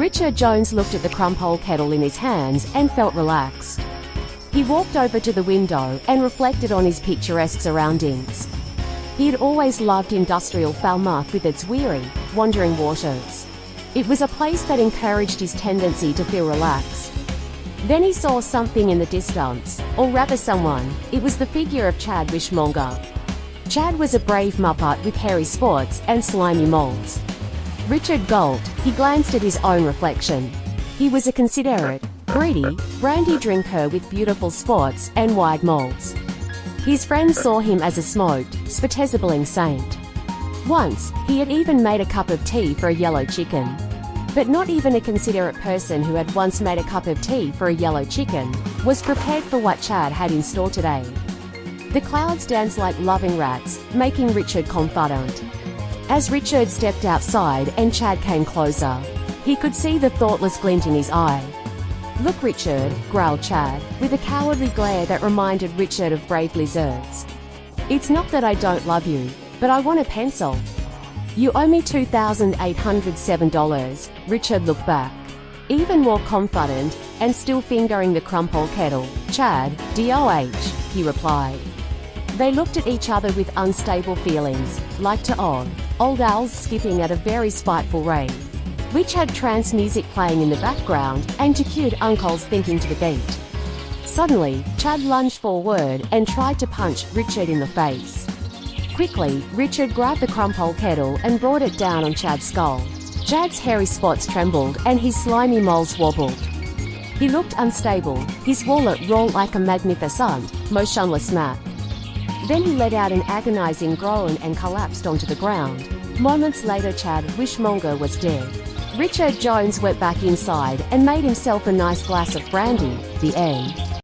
Richard Jones looked at the crump-hole kettle in his hands and felt relaxed. He walked over to the window and reflected on his picturesque surroundings. He had always loved industrial Falmouth with its weary, wandering waters. It was a place that encouraged his tendency to feel relaxed. Then he saw something in the distance, or rather someone. It was the figure of Chad Wishmonger. Chad was a brave muppet with hairy spots and slimy moles. Richard gulped. He glanced at his own reflection. He was a considerate, greedy, brandy drinker with beautiful spots and wide moles. His friends saw him as a smoked, spectacling saint. Once, he had even made a cup of tea for a yellow chicken. But not even a considerate person who had once made a cup of tea for a yellow chicken was prepared for what Chad had in store today. The clouds danced like loving rats, making Richard confident. As Richard stepped outside and Chad came closer, he could see the thoughtless glint in his eye. "Look, Richard," growled Chad, with a cowardly glare that reminded Richard of brave lizards. "It's not that I don't love you, but I want a pencil." "You owe me $2,807, Richard looked back. Even more confident, and still fingering the crumple kettle. "Chad, DOH, he replied. They looked at each other with unstable feelings, like two old owls skipping at a very spiteful rave, which had trance music playing in the background, and two cute uncles thinking to the beat. Suddenly, Chad lunged forward and tried to punch Richard in the face. Quickly, Richard grabbed the crumple kettle and brought it down on Chad's skull. Chad's hairy spots trembled and his slimy moles wobbled. He looked unstable, his wallet rolled like a magnificent, motionless map. Then he let out an agonizing groan and collapsed onto the ground. Moments later, Chad Wishmonger was dead. Richard Jones went back inside and made himself a nice glass of brandy. The end.